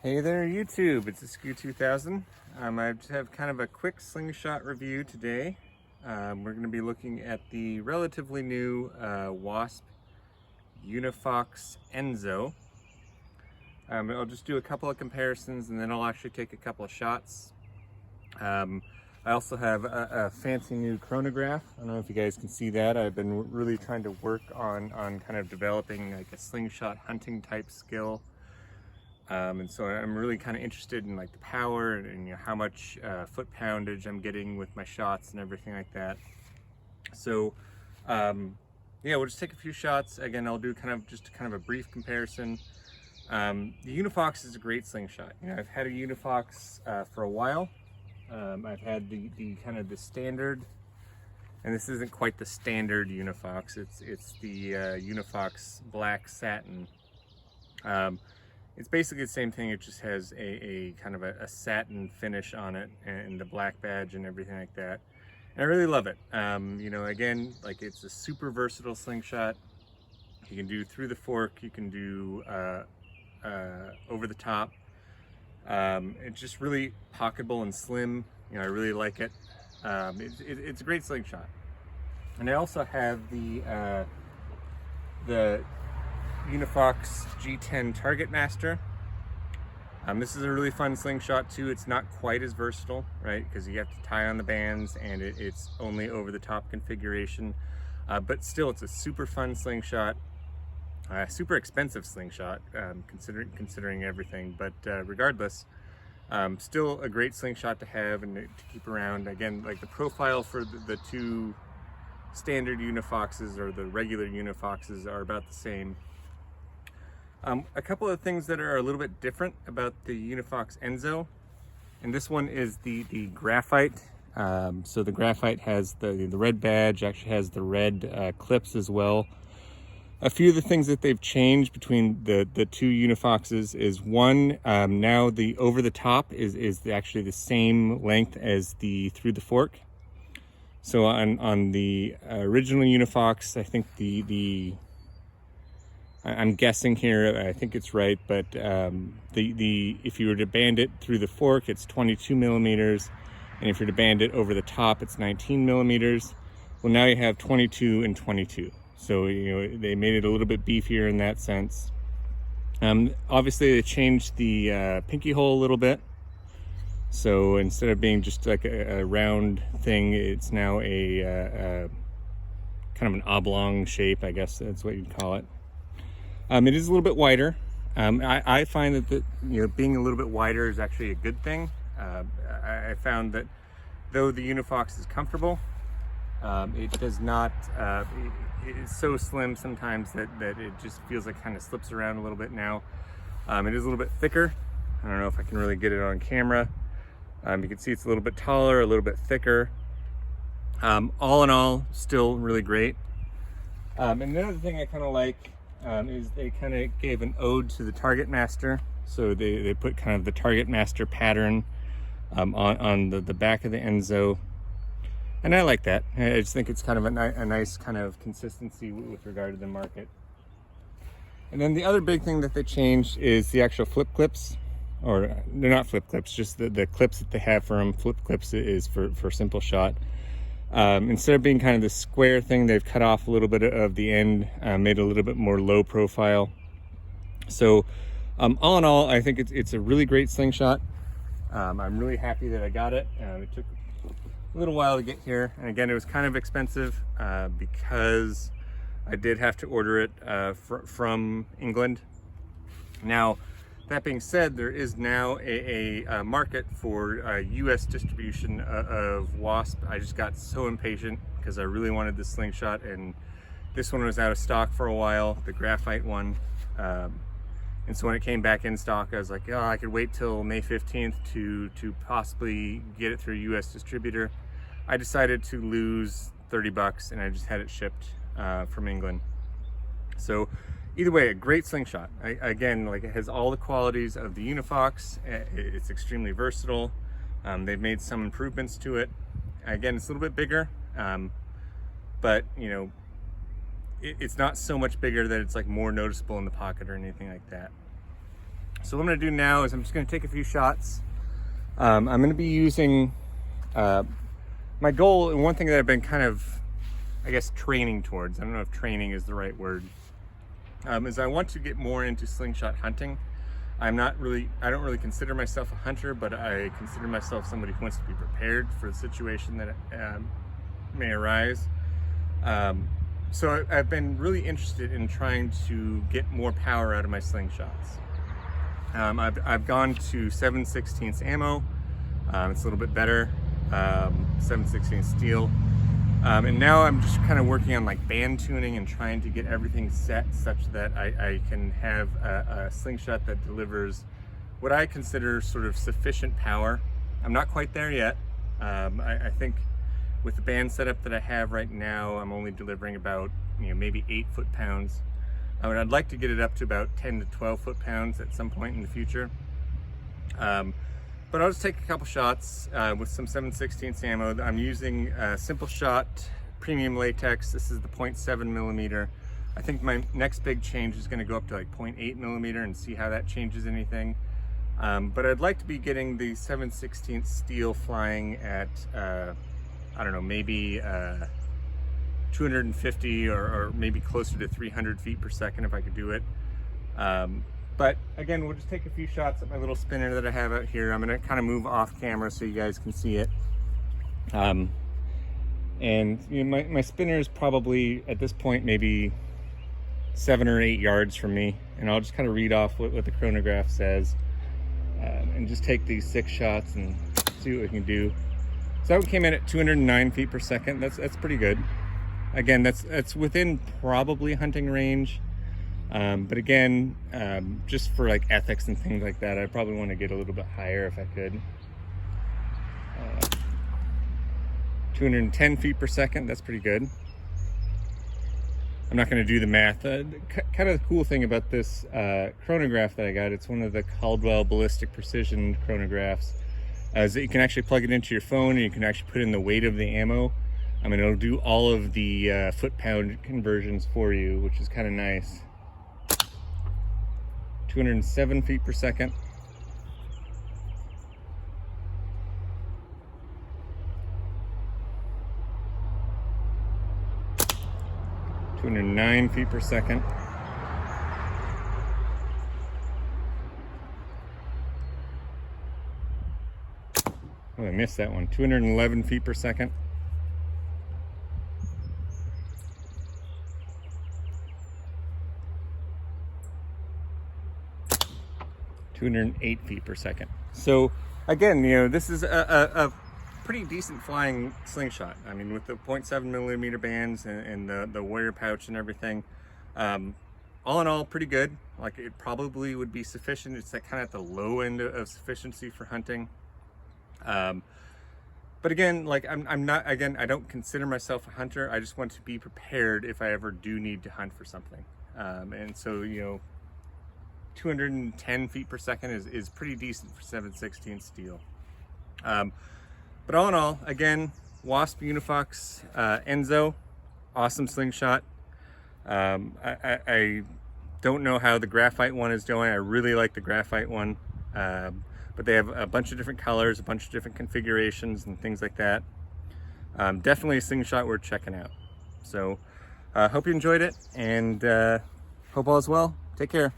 Hey there YouTube, it's Askew 2000. I just have kind of a quick slingshot review today. We're going to be looking at the relatively new Wasp Unifox Enzo. I'll just do a couple of comparisons and then I'll actually take a couple of shots. I also have a fancy new chronograph. I don't know if you guys can see that. I've been really trying to work on kind of developing like a slingshot hunting type skill. And so I'm really kind of interested in like the power and how much foot poundage I'm getting with my shots and everything like that. So yeah, we'll just take a few shots. Again, I'll do kind of a brief comparison. The Unifox is a great slingshot. I've had a Unifox for a while. I've had the kind of the standard, and this isn't quite the standard Unifox. It's the Unifox black satin. It's basically the same thing. It just has a kind of a satin finish on it and the black badge and everything like that. And I really love it. Again, like it's a super versatile slingshot. You can do through the fork. You can do over the top. It's just really pocketable and slim. I really like it. It's a great slingshot. And I also have the Unifox G10 Target Master. This is a really fun slingshot too. It's not quite as versatile, right? Because you have to tie on the bands and it's only over the top configuration. But still, it's a super fun slingshot. Super expensive slingshot, considering everything. But regardless, still a great slingshot to have and to keep around. Again, like the profile for the two standard Unifoxes or the regular Unifoxes are about the same. A couple of things that are a little bit different about the Unifox Enzo, and this one is the graphite. So the graphite has the red badge, actually has the red clips as well. A few of the things that they've changed between the two Unifoxes is one, now the over the top is actually the same length as the through the fork. So on the original Unifox, I think I'm guessing here, I think it's right, but if you were to band it through the fork, it's 22 millimeters, and if you're to band it over the top, it's 19 millimeters. Well, now you have 22 and 22. So, they made it a little bit beefier in that sense. Obviously, they changed the pinky hole a little bit. So instead of being just like a round thing, it's now a kind of an oblong shape, I guess that's what you'd call it. It is a little bit wider. I find that being a little bit wider is actually a good thing. I found that though the Unifox is comfortable, it does not. It's so slim sometimes that it just feels like kind of slips around a little bit now. It is a little bit thicker. I don't know if I can really get it on camera. You can see it's a little bit taller, a little bit thicker. All in all, still really great. And another thing I kind of like is they kind of gave an ode to the Target Master. So they put kind of the Target Master pattern on the back of the Enzo. And I like that. I just think it's kind of a nice kind of consistency with regard to the market. And then the other big thing that they changed is the actual flip clips. Or they're not flip clips, just the clips that they have for them. Flip clips is for simple shot. Instead of being kind of the square thing, they've cut off a little bit of the end, made it a little bit more low profile. So all in all, I think it's a really great slingshot. I'm really happy that I got it. It took a little while to get here, and again, it was kind of expensive because I did have to order it from England. Now, that being said, there is now a market for US distribution of Wasp. I just got so impatient because I really wanted this slingshot, and this one was out of stock for a while, the graphite one. And so when it came back in stock, I was like, oh, I could wait till May 15th to possibly get it through a US distributor. I decided to lose 30 bucks and I just had it shipped from England. So either way, a great slingshot. Again, like it has all the qualities of the Unifox. It's extremely versatile. They've made some improvements to it. Again, it's a little bit bigger, but it's not so much bigger that it's like more noticeable in the pocket or anything like that. So what I'm gonna do now is I'm just gonna take a few shots. I'm gonna be using, my goal, and one thing that I've been kind of, I guess, training towards, I don't know if training is the right word, is I want to get more into slingshot hunting. I don't really consider myself a hunter, but I consider myself somebody who wants to be prepared for the situation that may arise. So I've been really interested in trying to get more power out of my slingshots. I've gone to 7/16 ammo. It's a little bit better, 7/16 steel. And now I'm just kind of working on like band tuning and trying to get everything set such that I can have a slingshot that delivers what I consider sort of sufficient power. I'm not quite there yet. I think with the band setup that I have right now, I'm only delivering about, maybe 8 foot-pounds. I'd like to get it up to about 10 to 12 foot-pounds at some point in the future. But I'll just take a couple shots with some 7/16 ammo. I'm using Simple Shot premium latex. This is the 0.7 millimeter. I think my next big change is going to go up to like 0.8 millimeter and see how that changes anything. But I'd like to be getting the 7/16 steel flying at, I don't know, maybe 250 or maybe closer to 300 feet per second if I could do it. But again, we'll just take a few shots at my little spinner that I have out here. I'm gonna kind of move off camera so you guys can see it. And my spinner is probably at this point maybe 7 or 8 yards from me, and I'll just kind of read off what the chronograph says, and just take these 6 shots and see what we can do. So that one came in at 209 feet per second. That's pretty good. Again, that's within probably hunting range. But again, just for like ethics and things like that, I probably want to get a little bit higher if I could. 210 feet per second, that's pretty good. I'm not going to do the math. Kind of the cool thing about this chronograph that I got, it's one of the Caldwell ballistic precision chronographs, is that you can actually plug it into your phone and you can actually put in the weight of the ammo. I mean, it'll do all of the foot-pound conversions for you, which is kind of nice. 207 feet per second. (209 feet per second). Oh, I missed that one. 211 feet per second. 208 feet per second. So again, this is a pretty decent flying slingshot. I mean, with the 0.7 millimeter bands and the warrior pouch and everything, all in all, pretty good. Like, it probably would be sufficient. It's kind of at the low end of sufficiency for hunting. But again, like, I don't consider myself a hunter. I just want to be prepared if I ever do need to hunt for something. And so, 210 feet per second is pretty decent for 7/16 steel. But all in all, again, Wasp Unifox Enzo, awesome slingshot. I don't know how the graphite one is doing. I really like the graphite one, but they have a bunch of different colors, a bunch of different configurations and things like that. Definitely a slingshot worth checking out. So hope you enjoyed it, and hope all is well. Take care.